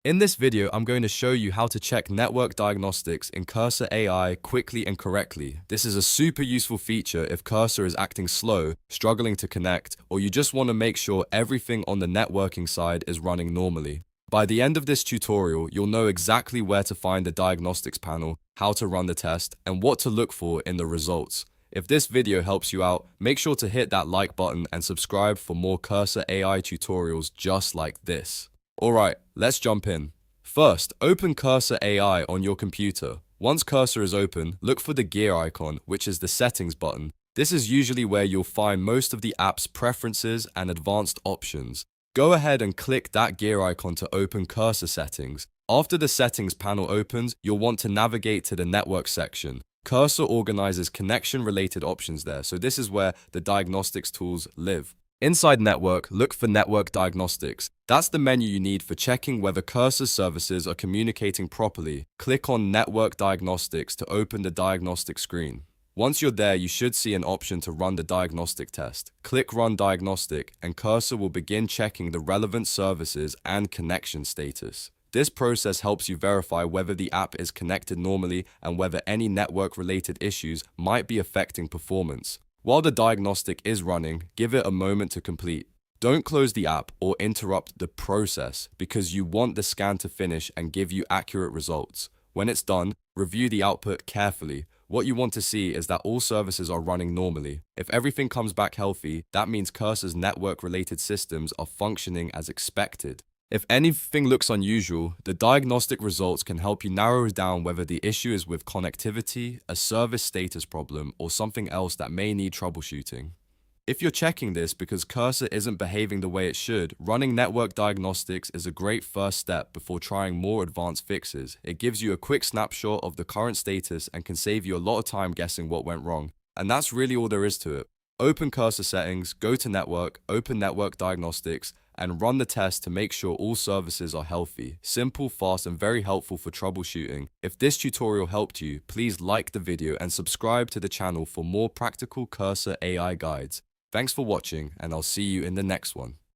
In this video, I'm going to show you how to check network diagnostics in Cursor AI quickly and correctly. This is a super useful feature if Cursor is acting slow, struggling to connect, or you just want to make sure everything on the networking side is running normally. By the end of this tutorial, you'll know exactly where to find the diagnostics panel, how to run the test, and what to look for in the results. If this video helps you out, make sure to hit that like button and subscribe for more Cursor AI tutorials just like this. Alright, let's jump in. First, open Cursor AI on your computer. Once Cursor is open, look for the gear icon, which is the settings button. This is usually where you'll find most of the app's preferences and advanced options. Go ahead and click that gear icon to open Cursor settings. After the settings panel opens, you'll want to navigate to the network section. Cursor organizes connection-related options there, so this is where the diagnostics tools live. Inside Network, look for Network Diagnostics. That's the menu you need for checking whether Cursor services are communicating properly. Click on Network Diagnostics to open the diagnostic screen. Once you're there, you should see an option to run the diagnostic test. Click Run Diagnostic, and Cursor will begin checking the relevant services and connection status. This process helps you verify whether the app is connected normally and whether any network-related issues might be affecting performance. While the diagnostic is running, give it a moment to complete. Don't close the app or interrupt the process because you want the scan to finish and give you accurate results. When it's done, review the output carefully. What you want to see is that all services are running normally. If everything comes back healthy, that means Cursor's network-related systems are functioning as expected. If anything looks unusual, the diagnostic results can help you narrow down whether the issue is with connectivity, a service status problem, or something else that may need troubleshooting. If you're checking this because Cursor isn't behaving the way it should, running network diagnostics is a great first step before trying more advanced fixes. It gives you a quick snapshot of the current status and can save you a lot of time guessing what went wrong. And that's really all there is to it. Open Cursor settings, go to Network, open Network Diagnostics, and run the test to make sure all services are healthy. Simple, fast, and very helpful for troubleshooting. If this tutorial helped you, please like the video and subscribe to the channel for more practical Cursor AI guides. Thanks for watching, and I'll see you in the next one.